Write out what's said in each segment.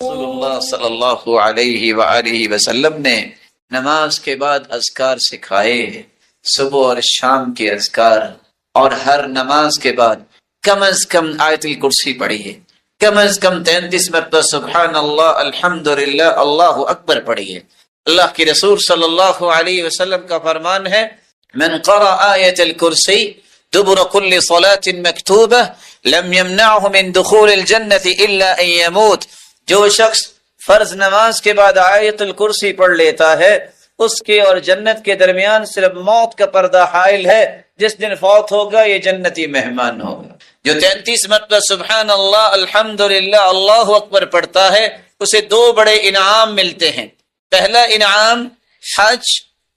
رسول اللہ صلی اللہ علیہ وآلہ وسلم نے نماز کے بعد اذکار سکھائے، صبح اور شام کے اذکار، اور ہر نماز کے بعد کم از کم آیت الکرسی پڑھیے، کم از کم 33 مرتبہ سبحان اللہ الحمدللہ اللہ اکبر پڑھیے۔ اللہ کے رسول صلی اللہ علیہ وسلم کا فرمان ہے، من قرأ آیت الکرسی دبر كل صلاة مکتوبہ لم يمنعه من دخول الجنة الا ان يموت۔ جو شخص فرض نماز کے بعد آیت الکرسی پڑھ لیتا ہے، اس کے اور جنت کے درمیان صرف موت کا پردہ حائل ہے۔ جس دن فوت ہوگا یہ جنتی مہمان ہوگا۔ جو 33 مرتبہ سبحان اللہ الحمدللہ اللہ اکبر پڑھتا ہے، اسے 2 بڑے انعام ملتے ہیں۔ پہلا انعام، حج،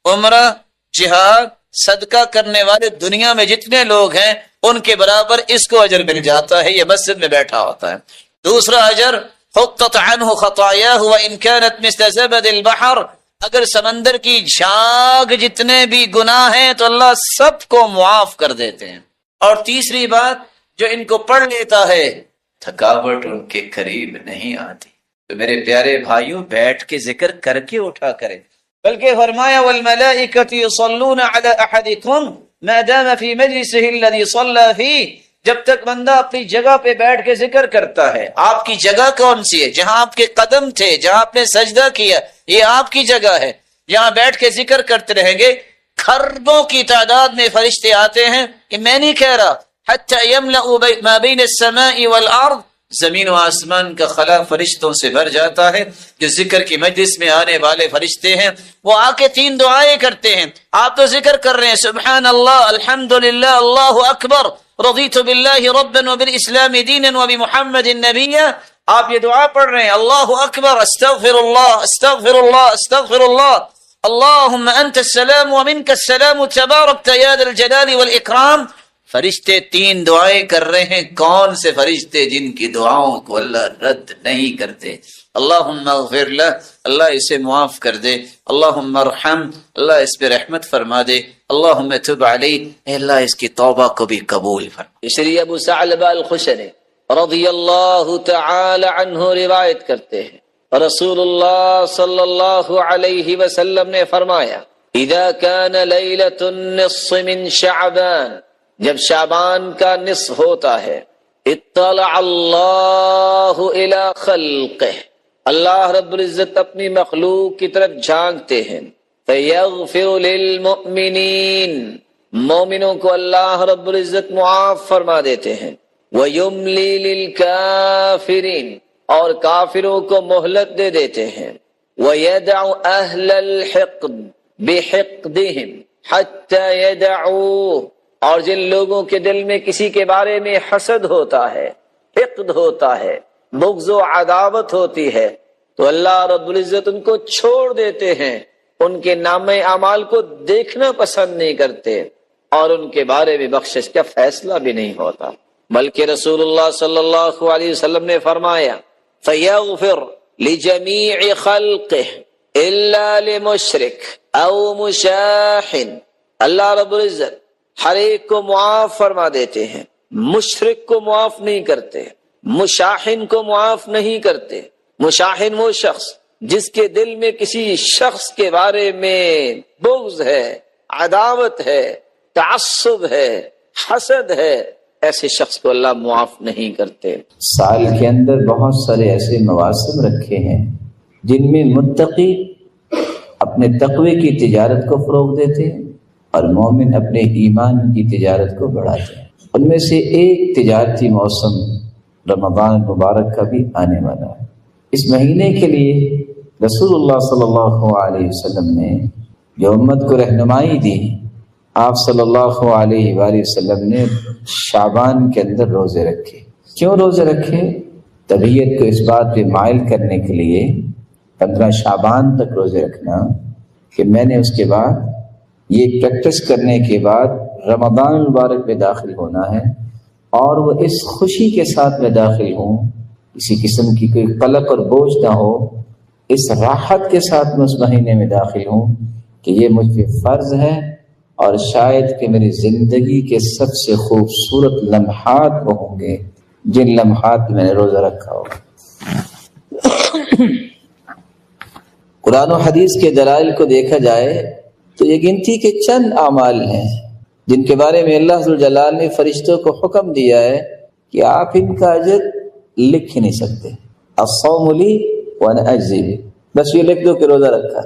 عمرہ، جہاد، صدقہ کرنے والے دنیا میں جتنے لوگ ہیں ان کے برابر اس کو اجر مل جاتا ہے، یہ مسجد میں بیٹھا ہوتا ہے۔ دوسرا اجر، حطت عنہ خطایاہ وان كانت مثل زبد البحر، اگر سمندر کی جھاگ جتنے بھی گناہ ہیں تو اللہ سب کو معاف کر دیتے ہیں۔ اور تیسری بات، جو ان کو پڑھ لیتا ہے تھکاوٹ ان کے قریب نہیں آتی۔ تو میرے پیارے بھائیوں، بیٹھ کے ذکر کر کے اٹھا کریں، بلکہ فرمایا والملائکۃ یصلون علی احدکم ما دام فی مجلسہ الذی صلی فیہ، جب تک بندہ اپنی جگہ پہ بیٹھ کے ذکر کرتا ہے۔ آپ کی جگہ کون سی ہے؟ جہاں آپ کے قدم تھے، جہاں آپ نے سجدہ کیا، یہ آپ کی جگہ ہے۔ یہاں بیٹھ کے ذکر کرتے رہیں گے، خربوں کی تعداد میں فرشتے آتے ہیں، کہ میں نہیں کہہ رہا، حتی یملأ ما بین السماء والارض، زمین و آسمان کا خلا فرشتوں سے بھر جاتا ہے۔ جو ذکر کی مجلس میں آنے والے فرشتے ہیں وہ آ کے 3 دعائیں کرتے ہیں۔ آپ تو ذکر کر رہے ہیں سبحان اللہ الحمدللہ اللہ اکبر رضیت باللہ ربا وبالاسلام دینا وبمحمد نبیا، آپ یہ دعا پڑھ رہے ہیں، اللہ اکبر استغفر اللہ استغفر اللہ استغفر اللہ، اللہم انت السلام ومنک السلام تبارکت یا ذا الجلال والاکرام۔ فرشتے 3 دعائیں کر رہے ہیں۔ کون سے فرشتے؟ جن کی دعاؤں کو اللہ رد نہیں کرتے۔ اللہم اغفر لہ، اللہ اسے معاف کر دے، اللہم ارحم، اللہ اس پہ رحمت فرما دے، اللہم تب علیہ، اے اللہ اس کی توبہ کو بھی قبول فرما۔ اس لیے ابو ثعلبہ الخشنی رضی اللہ تعالی عنہ روایت کرتے ہیں، رسول اللہ صلی اللہ علیہ وسلم نے فرمایا، اذا کان لیلۃ النصف من شعبان، جب شعبان کا نصف ہوتا ہے، اطلع اللہ الی خلقہ، اللہ رب العزت اپنی مخلوق کی طرف جھانکتے ہیں، فیغفر للمؤمنین، مومنوں کو اللہ رب العزت معاف فرما دیتے ہیں، ویملی للکافرین، اور کافروں کو مہلت دے دیتے ہیں، ویدع اہل الحقد بحقدہم حتی یدعوہ، اور جن لوگوں کے دل میں کسی کے بارے میں حسد ہوتا ہے، حقد ہوتا ہے، بغض و عداوت ہوتی ہے، تو اللہ رب العزت ان کو چھوڑ دیتے ہیں، ان کے نامہ اعمال کو دیکھنا پسند نہیں کرتے، اور ان کے بارے میں بخشش کا فیصلہ بھی نہیں ہوتا۔ بلکہ رسول اللہ صلی اللہ علیہ وسلم نے فرمایا، فَيَغْفِرْ لِجَمِيعِ خَلْقِهِ إِلَّا لِمُشْرِكٍ أَوْ مُشَاحٍ، اللہ رب العزت ہر ایک کو معاف فرما دیتے ہیں، مشرک کو معاف نہیں کرتے، مشاحن کو معاف نہیں کرتے۔ مشاحن وہ شخص جس کے دل میں کسی شخص کے بارے میں بغض ہے، عداوت ہے، تعصب ہے، حسد ہے، ایسے شخص کو اللہ معاف نہیں کرتے۔ سال کے اندر بہت سارے ایسے مواسم رکھے ہیں جن میں متقی اپنے تقوی کی تجارت کو فروغ دیتے ہیں اور مومن اپنے ایمان کی تجارت کو بڑھاتے ہیں۔ ان میں سے ایک تجارتی موسم رمضان مبارک کا بھی آنے والا ہے۔ اس مہینے کے لیے رسول اللہ صلی اللہ علیہ وسلم نے جو امت کو رہنمائی دی، آپ صلی اللہ علیہ وآلہ وسلم نے شعبان کے اندر روزے رکھے۔ کیوں روزے رکھے؟ طبیعت کو اس بات پہ مائل کرنے کے لیے 15 شعبان تک روزے رکھنا، کہ میں نے اس کے بعد یہ پریکٹس کرنے کے بعد رمضان المبارک میں داخل ہونا ہے، اور وہ اس خوشی کے ساتھ میں داخل ہوں، کسی قسم کی کوئی قلق اور بوجھ نہ ہو، اس راحت کے ساتھ میں اس مہینے میں داخل ہوں کہ یہ مجھ پہ فرض ہے، اور شاید کہ میری زندگی کے سب سے خوبصورت لمحات وہ ہوں گے جن لمحات میں نے روزہ رکھا ہوگا۔ قرآن و حدیث کے دلائل کو دیکھا جائے تو یہ گنتی کے چند اعمال ہیں جن کے بارے میں اللہ ذوالجلال نے فرشتوں کو حکم دیا ہے کہ آپ ان کا اجر لکھ ہی نہیں سکتے. الصوم لی وانا اجزی بہ، بس یہ لکھ دو کہ روزہ رکھا.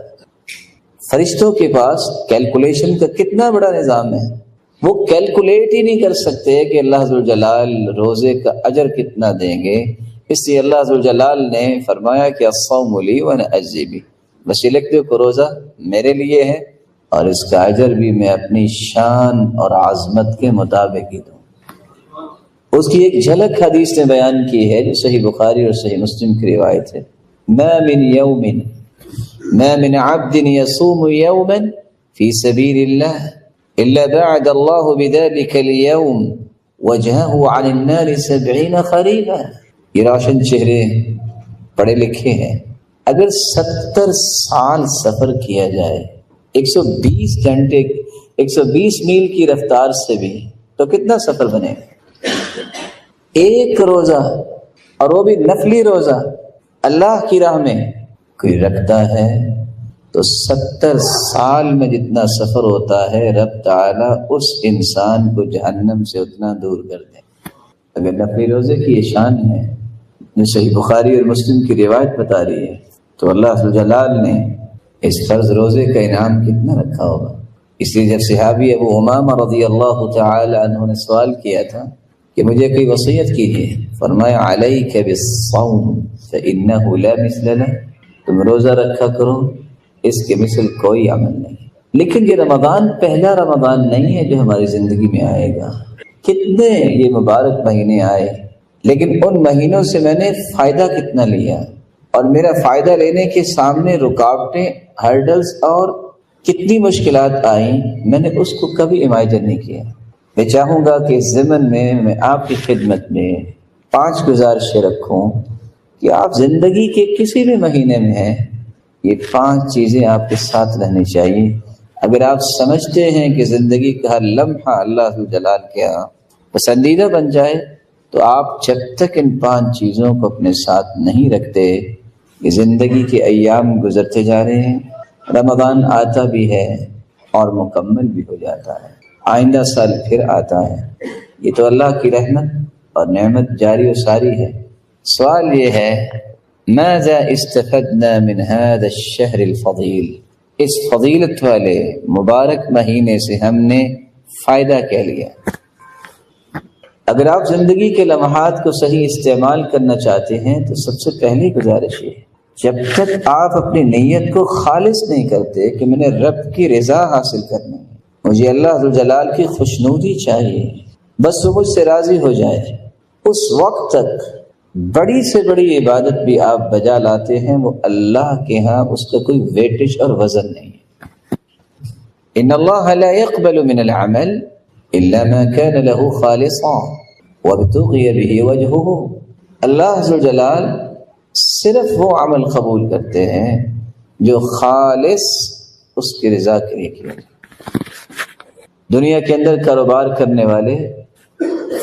فرشتوں کے پاس کیلکولیشن کا کتنا بڑا نظام ہے، وہ کیلکولیٹ ہی نہیں کر سکتے کہ اللہ ذوالجلال روزے کا اجر کتنا دیں گے. اس لیے اللہ ذوالجلال نے فرمایا کہ الصوم لی وانا اجزی بہ، بس یہ لکھ دو کہ روزہ میرے لیے ہے اور اس کا اجر بھی میں اپنی شان اور عظمت کے مطابق ہی دوں. اس کی ایک جھلک حدیث نے بیان کی ہے جو صحیح بخاری اور صحیح مسلم کی روایت ہے. ما من عبد يصوم يوما في سبيل الله إلا بعد الله بذلك اليوم وجهه عن النار 70 خريفا. یہ روشن چہرے پڑھے لکھے ہیں. اگر 70 سال سفر کیا جائے 120 گھنٹے 120 میل کی رفتار سے بھی تو کتنا سفر بنے گا. ایک روزہ اور وہ بھی نفلی روزہ اللہ کی راہ میں کوئی رکھتا ہے تو 70 سال میں جتنا سفر ہوتا ہے رب تعالیٰ اس انسان کو جہنم سے اتنا دور کر دے. اگر نفلی روزے کی یہ شان ہے جو صحیح بخاری اور مسلم کی روایت بتا رہی ہے تو اللہ جلال نے اس فرض روزے کا انعام کتنا رکھا ہوگا. اس لیے جب صحابی ابو امامہ رضی اللہ تعالی عنہ نے سوال کیا تھا کہ مجھے کوئی وصیت کیجیے، فرمایا علیک بالصوم فإنہ لا مثل لہ، تم روزہ رکھا کرو، اس کے مثل کوئی عمل نہیں. لیکن یہ رمضان پہلا رمضان نہیں ہے جو ہماری زندگی میں آئے گا. کتنے یہ مبارک مہینے آئے لیکن ان مہینوں سے میں نے فائدہ کتنا لیا اور میرا فائدہ لینے کے سامنے رکاوٹیں ہرڈلز اور کتنی مشکلات آئیں میں نے اس کو کبھی امیجن نہیں کیا. میں چاہوں گا کہ اس ضمن میں آپ کی خدمت میں 5 گزارشیں رکھوں کہ آپ زندگی کے کسی بھی مہینے میں ہیں یہ 5 چیزیں آپ کے ساتھ رہنی چاہیے. اگر آپ سمجھتے ہیں کہ زندگی کا ہر لمحہ اللہ جلال کے یہاں پسندیدہ بن جائے تو آپ جب تک ان 5 چیزوں کو اپنے ساتھ نہیں رکھتے یہ زندگی کے ایام گزرتے جا رہے ہیں. رمضان آتا بھی ہے اور مکمل بھی ہو جاتا ہے، آئندہ سال پھر آتا ہے. یہ تو اللہ کی رحمت اور نعمت جاری و ساری ہے. سوال یہ ہے ماذا استفدنا من هذا الشهر الفضیل، اس فضیلت والے مبارک مہینے سے ہم نے فائدہ کیا لیا. اگر آپ زندگی کے لمحات کو صحیح استعمال کرنا چاہتے ہیں تو سب سے پہلی گزارش یہ، جب تک آپ اپنی نیت کو خالص نہیں کرتے کہ میں نے رب کی رضا حاصل کرنی ہے، مجھے اللہ ذوالجلال کی خوشنودی چاہیے، بس وہ مجھ سے راضی ہو جائے، اس وقت تک بڑی سے بڑی عبادت بھی آپ بجا لاتے ہیں وہ اللہ کے ہاں اس کا کوئی ویٹیج اور وزن نہیں ہے. ان اللہ لا يقبل من العمل الا ما كان له خالصا وابتغي به وجهه. اللہ ذوالجلال صرف وہ عمل قبول کرتے ہیں جو خالص اس کی رضا کے لیے کیا جائے. دنیا کے اندر کاروبار کرنے والے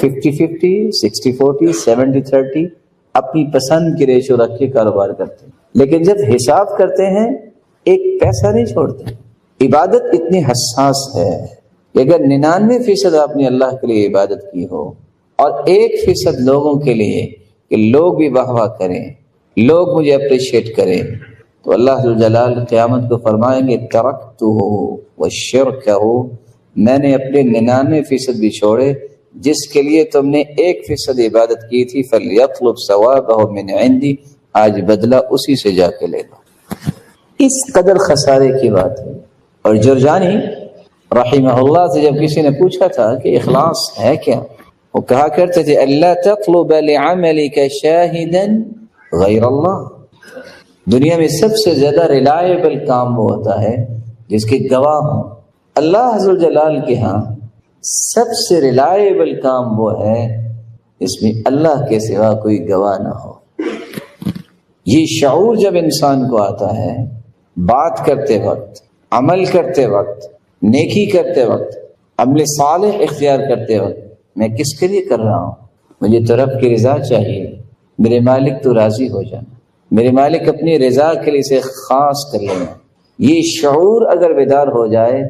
50-50 60-40 70-30 اپنی پسند کی ریشو رکھ کے کاروبار کرتے ہیں، لیکن جب حساب کرتے ہیں ایک پیسہ نہیں چھوڑتے. عبادت اتنی حساس ہے کہ اگر 99% آپ نے اللہ کے لیے عبادت کی ہو اور 1% لوگوں کے لیے کہ لوگ بھی واہ واہ کریں، لوگ مجھے اپریشیٹ کریں، تو اللہ جلال قیامت کو فرمائیں گے ترکتہ وشرکہ، میں نے اپنے 99% بھی چھوڑے جس کے لیے تم نے 1% عبادت کی تھی. فلیطلب ثوابہ من عندی، آج بدلہ اسی سے جا کے لے لو. اس قدر خسارے کی بات ہے. اور جرجانی رحمہ اللہ سے جب کسی نے پوچھا تھا کہ اخلاص ہے کیا، وہ کہا کرتے تھے اللہ تطلب لعملک شاہدا غیر اللہ. دنیا میں سب سے زیادہ ریلائبل کام وہ ہوتا ہے جس کے گواہ ہوں. اللہ ذوالجلال کے ہاں سب سے ریلائبل کام وہ ہے اس میں اللہ کے سوا کوئی گواہ نہ ہو. یہ شعور جب انسان کو آتا ہے بات کرتے وقت، عمل کرتے وقت، نیکی کرتے وقت، عمل صالح اختیار کرتے وقت، میں کس کے لیے کر رہا ہوں؟ مجھے تو رب کی رضا چاہیے، میرے مالک تو راضی ہو جانا. میرے مالک اپنی رضا کے لیے اسے خاص کر لینا. یہ شعور اگر بیدار ہو جائے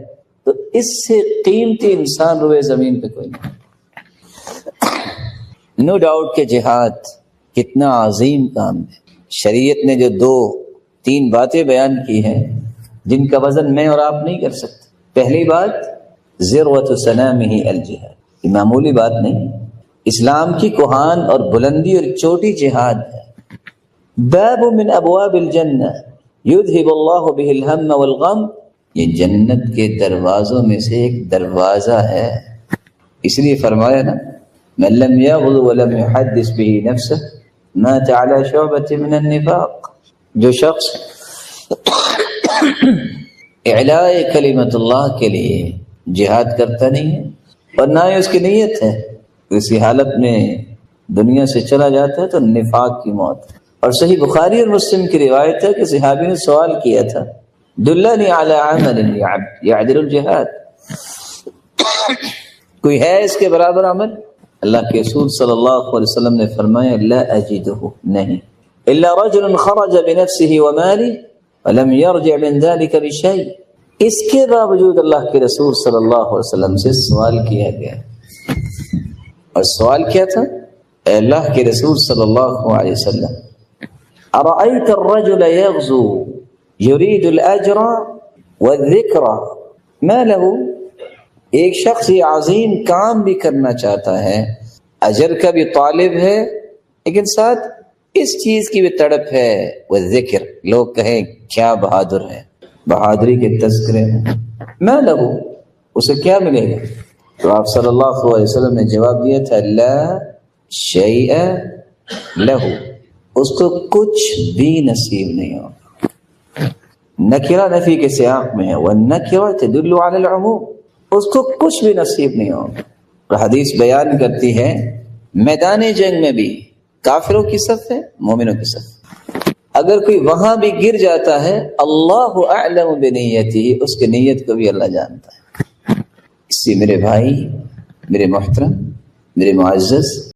تو اس سے قیمتی انسان روئے زمین پہ کوئی نہیں. نو ڈاؤٹ کہ جہاد کتنا عظیم کام ہے. شریعت نے جو 2-3 باتیں بیان کی ہیں جن کا وزن میں اور آپ نہیں کر سکتے. پہلی بات ذروۃ سنامہ الجہاد، یہ معمولی بات نہیں، اسلام کی کوہان اور بلندی اور چوٹی جہاد ہے. باب من ابواب الجنہ یذہب اللہ بہ الہم والغم، یہ جنت کے دروازوں میں سے ایک دروازہ ہے. اس لیے فرمایا نا من لم یغزو ولم یحدث بہ نفسہ مات علی شعبۃ من النفاق، جو شخص اعلاء کلمت اللہ کے لیے جہاد کرتا نہیں ہے اور نہ ہی اس کی نیت ہے، اسی حالت میں دنیا سے چلا جاتا ہے تو نفاق کی موت. اور صحیح بخاری اور مسلم کی روایت ہے کہ صحابی نے سوال کیا تھا دلنی علی عمل یعدل الجہاد، کوئی ہے اس کے برابر عمل؟ اللہ کے رسول صلی اللہ علیہ وسلم نے فرمایا لا اجدہ، نہیں، الا رجل خرج بنفسه وماله ولم يرجع من ذلك بشيء. اس کے باوجود اللہ کے رسول صلی اللہ علیہ وسلم سے سوال کیا گیا، اور سوال کیا تھا؟ اے اللہ کے رسول صلی اللہ علیہ وسلم ارأيت الرجل يغزو يريد الأجر والذكر ما له، ایک شخص یہ عظیم کام بھی کرنا چاہتا ہے، اجر کا بھی طالب ہے، لیکن ساتھ اس چیز کی بھی تڑپ ہے، وہ ذکر، لوگ کہیں کیا بہادر ہے، بہادری کے تذکرے ہیں، ما له، اسے کیا ملے گا؟ تو آپ صلی اللہ علیہ وسلم نے جواب دیا تھا لا شیء له، اس کو کچھ بھی نصیب نہیں ہوگا. نکرہ نفی کے سیاق میں ہے، والنکرہ تدل علی العموم، اس کو کچھ بھی نصیب نہیں ہوگا. اور حدیث بیان کرتی ہے میدان جنگ میں بھی کافروں کی صف ہے، مومنوں کی صف، اگر کوئی وہاں بھی گر جاتا ہے اللہ اعلم بنیتہ، اس کی نیت کو بھی اللہ جانتا ہے. اس سے میرے بھائی، میرے محترم، میرے معزز